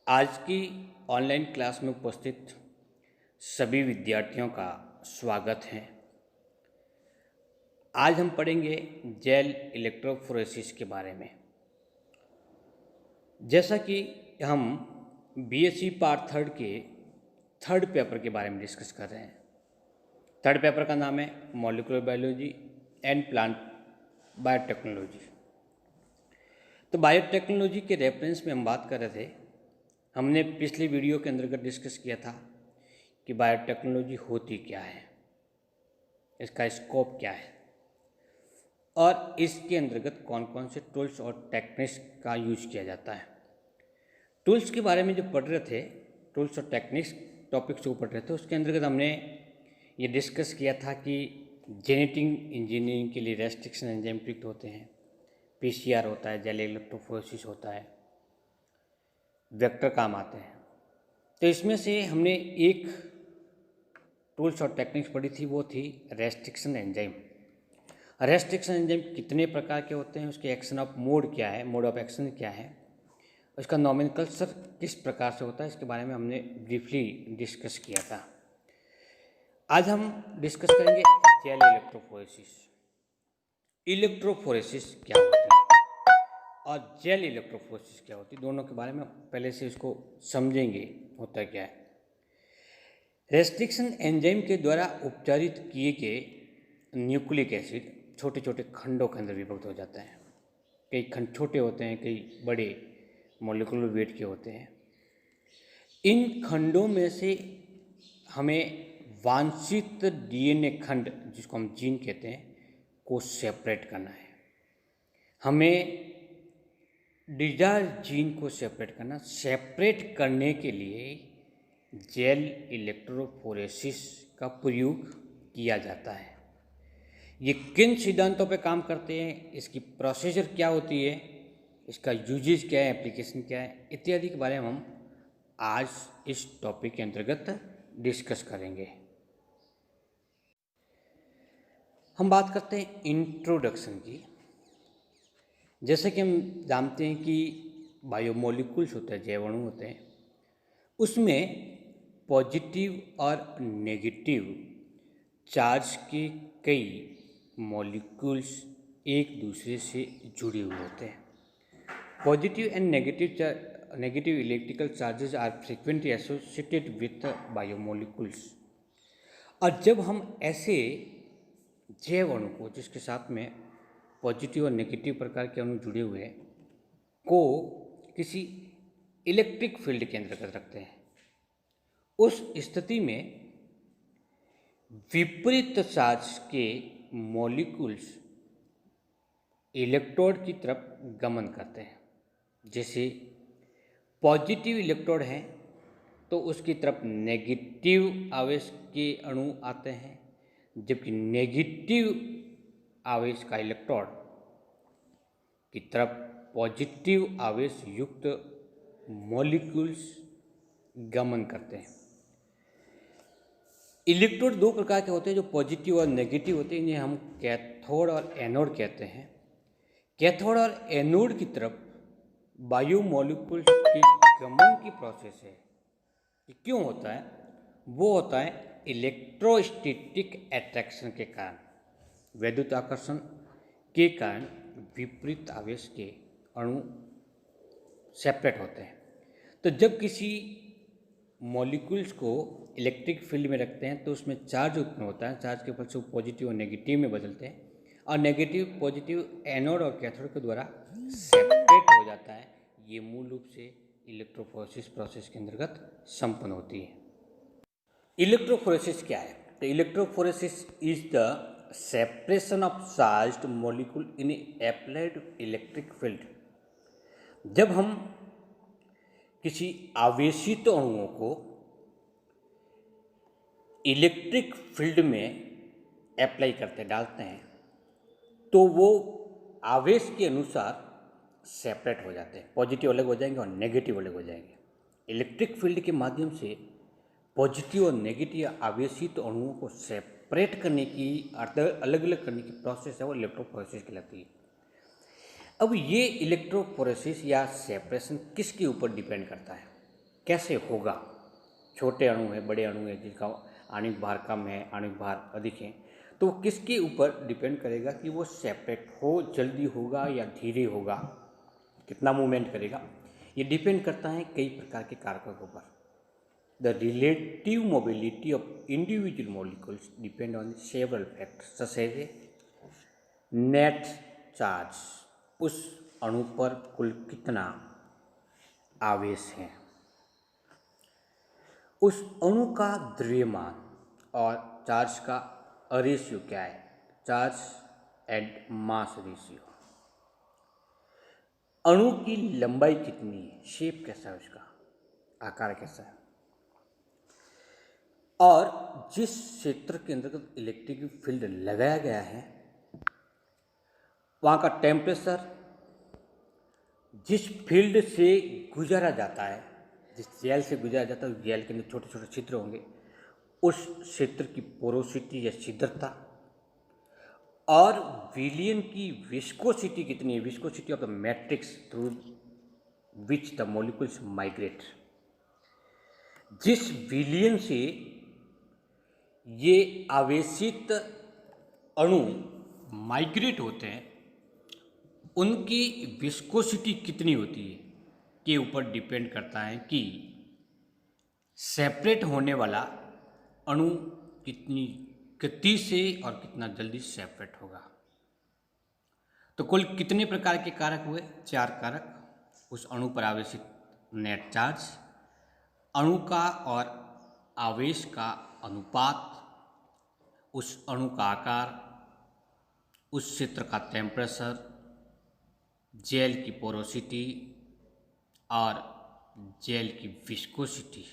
आज की online class में उपस्थित सभी विद्यार्थियों का स्वागत है। आज हम पढ़ेंगे जेल इलेक्ट्रोफोरेसिस के बारे में। जैसा कि हम बीएससी पार्ट थर्ड के थर्ड पेपर के बारे में डिस्कस कर रहे हैं। थर्ड पेपर का नाम है molecular biology and plant biotechnology. तो बायोटेक्नोलॉजी के रेफरेंस में हम बात कर रहे थे। हमने पिछली वीडियो के अंतर्गत डिस्कस किया था कि बायोटेक्नोलॉजी होती क्या है, इसका स्कोप क्या है और इसके अंतर्गत कौन कौन से टूल्स और टेक्निक्स का यूज किया जाता है। टूल्स के बारे में जो पढ़ रहे थे, टूल्स और टेक्निक्स टॉपिक्स जो पढ़ रहे थे, उसके अंतर्गत हमने ये डिस्कस किया था कि जेनेटिक इंजीनियरिंग के लिए रेस्ट्रिक्शन एंजाइम प्रयुक्त होते हैं, पीसीआर होता है, जेल इलेक्ट्रोफोरेसिस होता है, वेक्टर काम आते हैं। तो इसमें से हमने एक टूल्स और टेक्निक्स पढ़ी थी, वो थी रेस्ट्रिक्शन एंजाइम। रेस्ट्रिक्शन एंजाइम कितने प्रकार के होते हैं, उसके एक्शन ऑफ मोड क्या है, मोड ऑफ एक्शन क्या है, उसका नॉमेनक्लेचर किस प्रकार से होता है, इसके बारे में हमने ब्रीफली डिस्कस किया था। आज हम डिस्कस करेंगे जेल इलेक्ट्रोफोरेसिस। इलेक्ट्रोफोरेसिस क्या होता है और जेल इलेक्ट्रोफोरेसिस क्या होती है, दोनों के बारे में पहले से इसको समझेंगे होता क्या है। रेस्ट्रिक्शन एंजाइम के द्वारा उपचारित किए गए न्यूक्लिक एसिड छोटे छोटे खंडों के अंदर विभक्त हो जाता है। कई खंड छोटे होते हैं, कई बड़े मॉलिक्यूलर वेट के होते हैं। इन खंडों में से हमें वांछित डीएनए खंड, जिसको हम जीन कहते हैं, को सेपरेट करना है। हमें डिजायर जीन को सेपरेट करने के लिए जेल इलेक्ट्रोफोरेसिस का प्रयोग किया जाता है। ये किन सिद्धांतों पे काम करते हैं, इसकी प्रोसीजर क्या होती है, इसका यूजेस क्या है, एप्लीकेशन क्या है, इत्यादि के बारे में हम आज इस टॉपिक के अंतर्गत डिस्कस करेंगे। हम बात करते हैं इंट्रोडक्शन की। जैसे कि हम जानते हैं कि बायोमोलिकुल्स होते हैं, जैव अणु होते हैं, उसमें पॉजिटिव और नेगेटिव चार्ज के कई मॉलिक्यूल्स एक दूसरे से जुड़े हुए होते हैं। Positive and negative electrical charges are frequently associated with biomolecules. और जब हम ऐसे जैव अणु को, जिसके साथ में पॉजिटिव और नेगेटिव प्रकार के अणु जुड़े हुए हैं, को किसी इलेक्ट्रिक फील्ड के अंतर्गत रखते हैं, उस स्थिति में विपरीत चार्ज के मॉलिक्यूल्स इलेक्ट्रोड की तरफ गमन करते हैं। जैसे पॉजिटिव इलेक्ट्रोड है तो उसकी तरफ नेगेटिव आवेश के अणु आते हैं, जबकि नेगेटिव आवेश का इलेक्ट्रोड की तरफ पॉजिटिव आवेश युक्त मॉलिक्यूल्स गमन करते हैं। इलेक्ट्रोड दो प्रकार के होते हैं, जो पॉजिटिव और नेगेटिव होते हैं। इन्हें हम कैथोड और एनोड कहते हैं। कैथोड और एनोड की तरफ बायोमोलिक्यूल्स के गमन की प्रोसेस है। ये क्यों होता है? वो होता है इलेक्ट्रोस्टैटिक अट्रैक्शन के कारण, वैद्युत आकर्षण के कारण विपरीत आवेश के अणु सेपरेट होते हैं। तो जब किसी मॉलिक्यूल्स को इलेक्ट्रिक फील्ड में रखते हैं तो उसमें चार्ज उत्पन्न होता है। चार्ज के फल से वो पॉजिटिव और नेगेटिव में बदलते हैं, और नेगेटिव पॉजिटिव एनोड और कैथोड के द्वारा सेपरेट हो जाता है। ये मूल रूप से इलेक्ट्रोफोरेसिस प्रोसेस के अंतर्गत संपन्न होती है। इलेक्ट्रोफोरेसिस क्या है? तो electrophoresis is the separation of charged molecule in applied electric field. जब हम किसी आवेशित अणुओं को इलेक्ट्रिक फील्ड में अप्लाई करते, डालते हैं, तो वो आवेश के अनुसार सेपरेट हो जाते हैं। पॉजिटिव अलग हो जाएंगे और नेगेटिव अलग हो जाएंगे। इलेक्ट्रिक फील्ड के माध्यम से पॉजिटिव और नेगेटिव आवेशित अणुओं को सेपरेट करने की, अलग अलग करने की प्रोसेस है, वो इलेक्ट्रोफोरेसिस कहलाती है। अब ये इलेक्ट्रोफोरेसिस या सेपरेशन किसके ऊपर डिपेंड करता है? कैसे होगा। छोटे अणु है, बड़े अणु है, जिनका आणविक भार कम है, आणविक भार अधिक है, तो वो किसके ऊपर डिपेंड करेगा कि वो सेपरेट हो, जल्दी होगा या धीरे होगा, कितना मूवमेंट करेगा। ये डिपेंड करता है कई प्रकार के कारकों के ऊपर। The relative mobility of individual molecules depend on several factors such as net charge, उस अणु पर कुल कितना आवेश है, उस अणु का द्रव्यमान और चार्ज का रेशियो क्या है, चार्ज एंड मास रेशियो। अणु की लंबाई कितनी है, शेप कैसा है उसका, आकार कैसा है, और जिस क्षेत्र के अंतर्गत इलेक्ट्रिक फील्ड लगाया गया है वहाँ का टेम्परेचर, जिस फील्ड से गुजारा जाता है, जिस जेल से गुजारा जाता है, उस जेल के अंदर छोटे छोटे छिद्र होंगे, उस क्षेत्र की पोरोसिटी या छिद्रता, और विलियन की विस्कोसिटी कितनी है, viscosity of the matrix through which the molecules migrate. जिस विलियन से ये आवेशित अणु माइग्रेट होते हैं उनकी विस्कोसिटी कितनी होती है के ऊपर डिपेंड करता है कि सेपरेट होने वाला अणु कितनी गति से और कितना जल्दी सेपरेट होगा। तो कुल कितने प्रकार के कारक हुए, 4 कारक। उस अणु पर आवेशित नेट चार्ज, अणु का और आवेश का अनुपात, उस अणु का आकार, उस क्षेत्र का टेम्परेचर, जेल की पोरोसिटी और जेल की विस्कोसिटी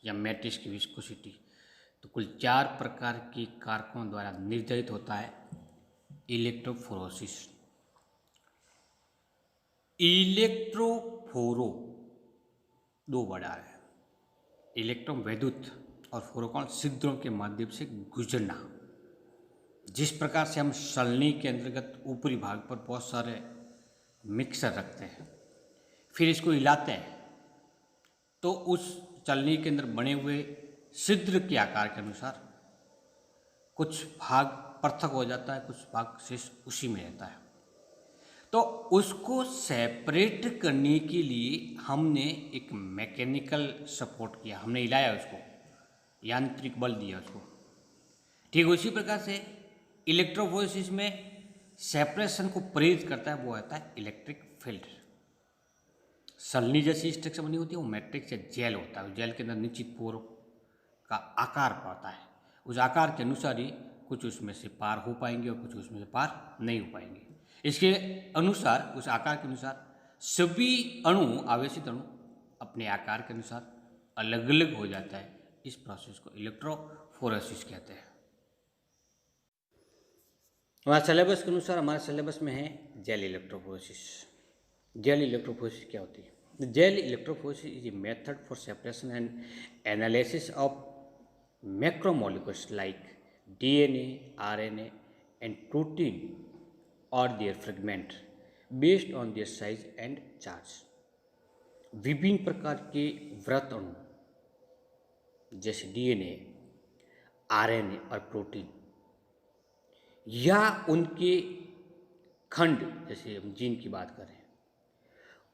या मैट्रिक्स की विस्कोसिटी। तो कुल 4 प्रकार के कारकों द्वारा निर्धारित होता है इलेक्ट्रोफोरोसिस। इलेक्ट्रोफोरो 2 वर्ड आ रहे हैं, इलेक्ट्रॉन वैद्युत और फोरोकॉन छिद्रों के माध्यम से गुजरना। जिस प्रकार से हम सलनी के अंतर्गत ऊपरी भाग पर बहुत सारे मिक्सर रखते हैं, फिर इसको हिलाते हैं, तो उस चलनी के अंदर बने हुए छिद्र के आकार के अनुसार कुछ भाग पृथक हो जाता है, कुछ भाग शेष उसी में रहता है। तो उसको सेपरेट करने के लिए हमने एक मैकेनिकल सपोर्ट किया, हमने हिलाया उसको, यांत्रिक बल दिया उसको। ठीक उसी प्रकार से इलेक्ट्रोफोरेसिस में सेपरेशन को प्रेरित करता है, वो आता है इलेक्ट्रिक फील्ड। सलनी जैसी स्ट्रक्चर बनी होती है, वो मैट्रिक्स या जेल होता है। जेल के अंदर निश्चित पोर का आकार पड़ता है, उस आकार के अनुसार ही कुछ उसमें से पार हो पाएंगे और कुछ उसमें से पार नहीं हो पाएंगे। इसके अनुसार, उस आकार के अनुसार सभी अणु, आवेशित अणु अपने आकार के अनुसार अलग अलग हो जाता है। इस प्रोसेस को इलेक्ट्रोफोरेसिस कहते हैं। हमारे सिलेबस के अनुसार, हमारे सिलेबस में है जेल इलेक्ट्रोफोरेसिस। जेल इलेक्ट्रोफोरेसिस क्या होती है? Gel electrophoresis is a method for separation and analysis of macromolecules like DNA, RNA and protein और their fragment based on their size and charge. विभिन्न प्रकार के व्रत अणु जैसे DNA, RNA और प्रोटीन, या उनके खंड, जैसे हम जीन की बात करें,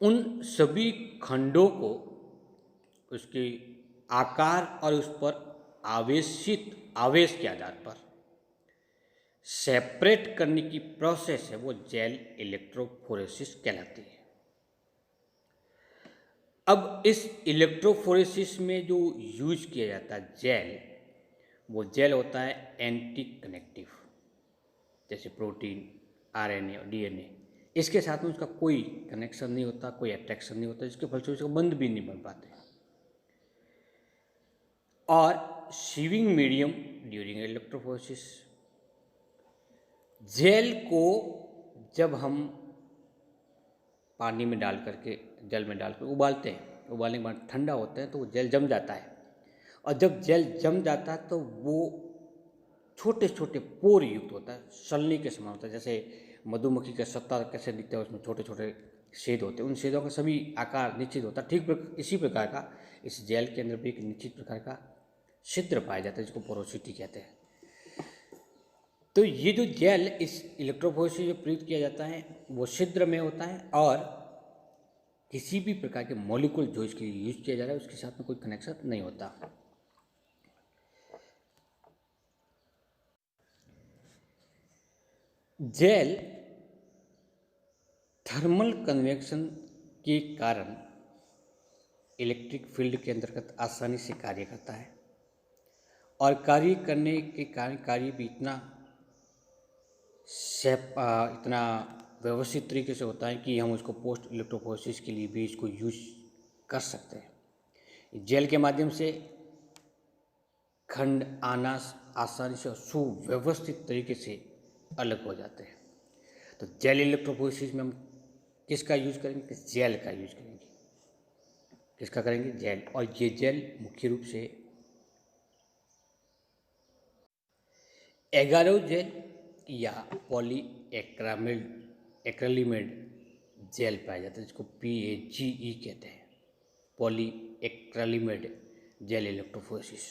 उन सभी खंडों को उसके आकार और उस पर आवेशित आवेश के आधार पर सेपरेट करने की प्रोसेस है, वो जेल इलेक्ट्रोफोरेसिस कहलाती है। अब इस इलेक्ट्रोफोरेसिस में जो यूज किया जाता है जेल, वो जेल होता है एंटी कनेक्टिव, जैसे प्रोटीन, RNA और DNA। इसके साथ में उसका कोई कनेक्शन नहीं होता, कोई अट्रैक्शन नहीं होता, जिसके फलस्वरूप उसका बंध भी नहीं बन पाते। और sieving medium during electrophoresis, gel को जब हम पानी में डाल करके, जल में डाल कर उबालते हैं, उबालने के बाद ठंडा होता है तो वो जेल जम जाता है। और जब जेल जम जाता है तो वो छोटे छोटे पोर युक्त होता है, सलनी के समान होता है। जैसे मधुमक्खी का सत्ता कैसे दिखता है, उसमें छोटे छोटे छेद होते हैं, उन छेदों का सभी आकार निश्चित होता है। ठीक इसी प्रकार का इस जेल के अंदर भी एक निश्चित प्रकार का छिद्र पाया जाता है, जिसको पोरोसिटी कहते हैं। तो ये जो जेल इस इलेक्ट्रोफोरेसिस से प्रयुक्त किया जाता है वो छिद्र में होता है, और किसी भी प्रकार के मॉलिक्यूल जो इसके लिए यूज किया जा रहा है उसके साथ में कोई कनेक्शन नहीं होता। जेल थर्मल कन्वेक्शन के कारण इलेक्ट्रिक फील्ड के अंतर्गत आसानी से कार्य करता है, और कार्य करने के कारण कार्य भी इतना व्यवस्थित तरीके से होता है कि हम उसको पोस्ट इलेक्ट्रोफोरेसिस के लिए भी इसको यूज कर सकते हैं। जेल के माध्यम से खंड आनास आसानी से और सुव्यवस्थित तरीके से अलग हो जाते हैं। तो जेल इलेक्ट्रोफोरेसिस में हम किसका यूज करेंगे? जेल का यूज करेंगे। किसका करेंगे? जेल। और ये जेल मुख्य रूप से एगारो जेल या पॉली एक्रेलिमेड जेल पाया जाता है, जिसको PAGE कहते हैं, polyacrylamide gel electrophoresis.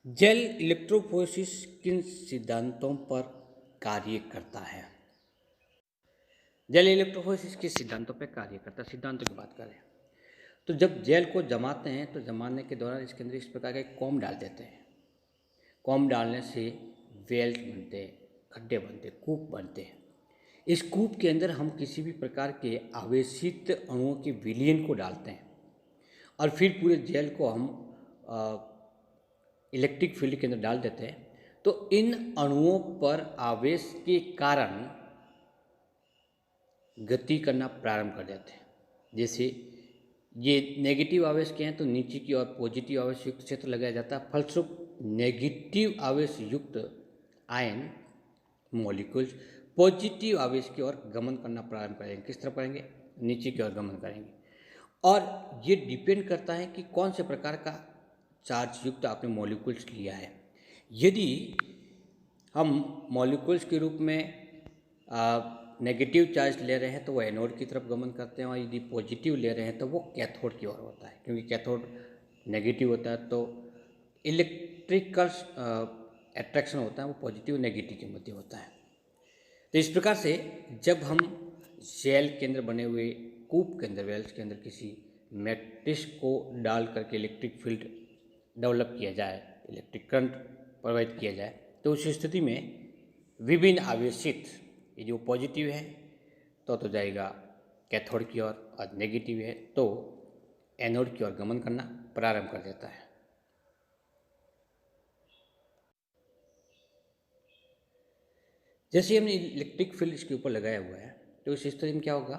Gel electrophoresis किन सिद्धांतों पर कार्य करता है? जेल इलेक्ट्रोफोरेसिस किस सिद्धांतों पर कार्य करता है? सिद्धांतों की बात करें तो जब जेल को जमाते हैं तो जमाने के दौरान इसके अंदर इस प्रकार के कॉम डाल देते हैं। कॉम डालने से वेल्स बनते हैं, खड्डे बनते हैं, कूप बनते हैं। इस कूप के अंदर हम किसी भी प्रकार के आवेशित अणुओं के विलयन को डालते हैं, और फिर पूरे जेल को हम इलेक्ट्रिक फील्ड के अंदर डाल देते हैं। तो इन अणुओं पर आवेश के कारण गति करना प्रारंभ कर देते हैं। जैसे ये नेगेटिव आवेश के हैं तो नीचे की ओर पॉजिटिव आवेश युक्त क्षेत्र लगाया जाता है। फलस्वरूप नेगेटिव आवेश युक्त आयन मॉलिक्यूल्स पॉजिटिव आवेश की ओर गमन करना प्रारंभ करेंगे। किस तरफ करेंगे? नीचे की ओर गमन करेंगे। और ये डिपेंड करता है कि कौन से प्रकार का चार्ज युक्त आपने मॉलिक्यूल्स लिया है। यदि हम मॉलिक्यूल्स के रूप में नेगेटिव चार्ज ले रहे हैं तो वो एनोड की तरफ गमन करते हैं, और यदि पॉजिटिव ले रहे हैं तो वो कैथोड की ओर होता है, क्योंकि कैथोड नेगेटिव होता है तो इलेक्ट्रिकल अट्रैक्शन होता है वो पॉजिटिव नेगेटिव के मध्य होता है। तो इस प्रकार से जब हम जेल के अंदर बने हुए कूप के अंदर, वेल्स के अंदर किसी मैट्रिक्स को डाल करके इलेक्ट्रिक फील्ड डेवलप किया जाए, इलेक्ट्रिक करंट प्रवाहित किया जाए, तो उस स्थिति में विभिन्न आवेशित, ये जो पॉजिटिव है तो जाएगा कैथोड की ओर, और नेगेटिव है तो एनोड की ओर गमन करना प्रारंभ कर देता है। जैसे हमने इलेक्ट्रिक फील्ड इसके ऊपर लगाया हुआ है तो इस स्थिति में क्या होगा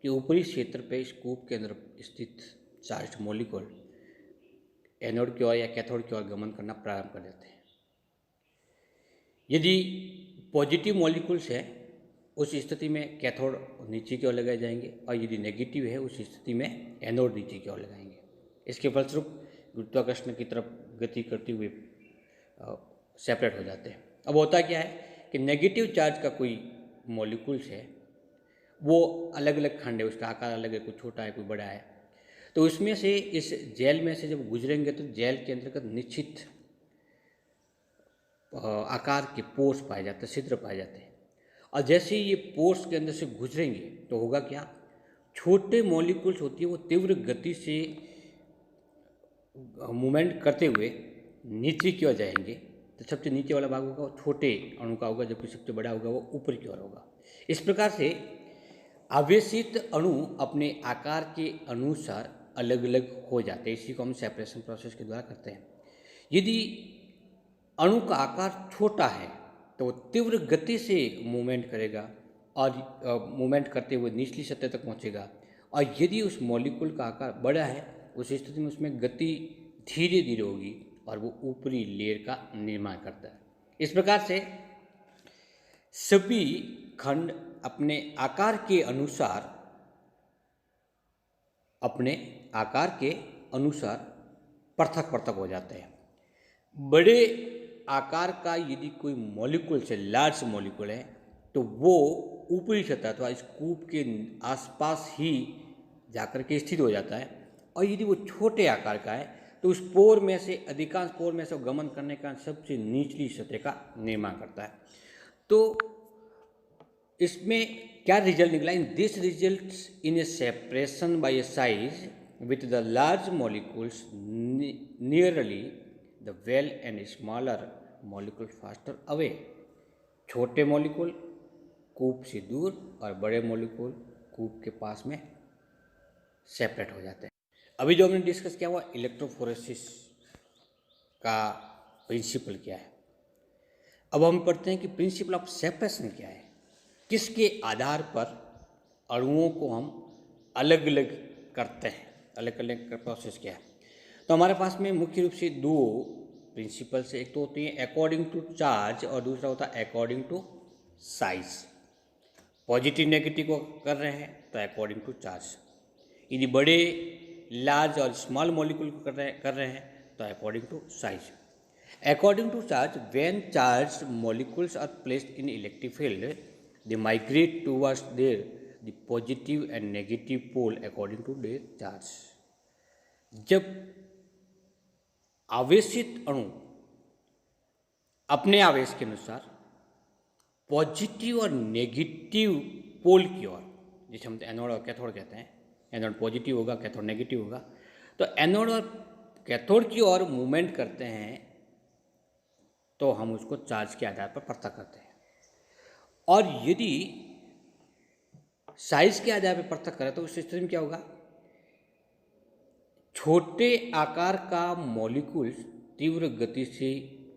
कि ऊपरी क्षेत्र पे इस कूप के अंदर स्थित चार्ज मॉलिक्यूल एनोड की ओर या कैथोड की ओर गमन करना प्रारंभ कर देते हैं। यदि पॉजिटिव मॉलिक्यूल्स है उस स्थिति में कैथोड नीचे की ओर लगाए जाएंगे, और यदि नेगेटिव है उस स्थिति में एनोड नीचे की ओर लगाएंगे। इसके फलस्वरूप गुरुत्वाकर्षण की तरफ गति करते हुए सेपरेट हो जाते हैं। अब होता क्या है कि नेगेटिव चार्ज का कोई मॉलिक्यूल्स है वो अलग अलग खंड है, उसका आकार अलग है, कोई छोटा है कोई बड़ा है। तो उसमें से इस जेल में से जब गुजरेंगे तो जेल के अंतर्गत निश्चित आकार के पोर्स पाए जाते हैं, छिद्र पाए जाते हैं। और जैसे ही ये पोर्स के अंदर से गुजरेंगे तो होगा क्या, छोटे मॉलिक्यूल्स होती है वो तीव्र गति से मूवमेंट करते हुए नीचे की ओर जाएंगे। तो सबसे नीचे वाला भाग होगा वो छोटे अणु का होगा, जबकि सबसे बड़ा होगा वो ऊपर की ओर होगा। इस प्रकार से आवेशित अणु अपने आकार के अनुसार अलग अलग हो जाते हैं। इसी को हम सेपरेशन प्रोसेस के द्वारा करते हैं। यदि अणु का आकार छोटा है तो वो तीव्र गति से मूवमेंट करेगा और मूवमेंट करते हुए निचली सतह तक पहुंचेगा। और यदि उस मॉलिक्यूल का आकार बड़ा है उस स्थिति में उसमें गति धीरे धीरे होगी और वो ऊपरी लेयर का निर्माण करता है। इस प्रकार से सभी खंड अपने आकार के अनुसार पृथक पृथक हो जाते हैं। बड़े आकार का यदि कोई मॉलिक्यूल से लार्ज मॉलिक्यूल है तो वो ऊपरी सतह अथवा इस कूप के आसपास ही जाकर के स्थित हो जाता है। और यदि वो छोटे आकार का है तो उस पोर में से अधिकांश पोर में से गमन करने का सबसे निचली सतह का निर्माण करता है। तो इसमें क्या रिजल्ट निकला? In this results in A separation by A size with the large molecules nearly the well and smaller molecule faster away. छोटे मॉलिक्यूल कूप से दूर और बड़े मॉलिक्यूल कूप के पास में सेपरेट हो जाते हैं। अभी जो हमने डिस्कस किया हुआ इलेक्ट्रोफोरेसिस का प्रिंसिपल क्या है। अब हम पढ़ते हैं कि प्रिंसिपल ऑफ सेपरेशन क्या है, किसके आधार पर अणुओं को हम अलग अलग करते हैं, अलग अलग प्रोसेस क्या है। तो हमारे पास में मुख्य रूप से दो प्रिंसिपल्स, एक तो होती है अकॉर्डिंग टू चार्ज और दूसरा होता है according to size. Positive negative को कर रहे हैं तो अकॉर्डिंग टू चार्ज, यदि बड़े लार्ज और स्मॉल मॉलिक्यूल को कर रहे हैं तो according to size. According to charge, when charge molecules are placed in electric field they migrate towards their the positive and negative pole according to their charge. जब आवेशित अणु अपने आवेश के अनुसार पॉजिटिव और नेगेटिव पोल की ओर, जिसे हम एनोड और कैथोड कहते हैं, एनोड पॉजिटिव होगा कैथोड नेगेटिव होगा, तो एनोड और कैथोड की ओर मूवमेंट करते हैं तो हम उसको चार्ज के आधार पर पृथक करते हैं। और यदि साइज के आधार पर पृथक करें तो उस स्थिति में क्या होगा? छोटे आकार का मॉलिक्यूल तीव्र गति से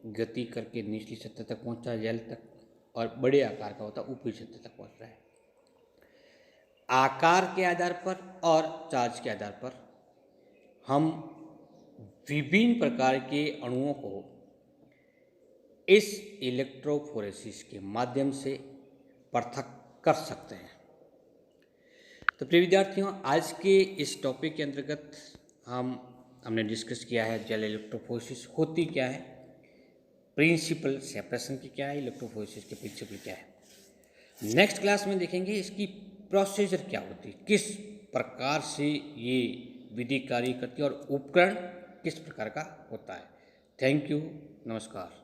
गति करके निचली सतह तक पहुंचा है, जल तक, और बड़े आकार का होता है ऊपरी सतह तक पहुंच रहा है। आकार के आधार पर और चार्ज के आधार पर हम विभिन्न प्रकार के अणुओं को इस इलेक्ट्रोफोरेसिस के माध्यम से पृथक कर सकते हैं। तो प्रिय विद्यार्थियों, आज के इस टॉपिक के अंतर्गत हमने डिस्कस किया है जल इलेक्ट्रोफोरेसिस होती क्या है, प्रिंसिपल सेपरेशन की क्या है, इलेक्ट्रोफोरेसिस के प्रिंसिपल क्या है। नेक्स्ट क्लास में देखेंगे इसकी प्रोसीजर क्या होती है, किस प्रकार से ये विधि कार्य करती है और उपकरण किस प्रकार का होता है। थैंक यू, नमस्कार।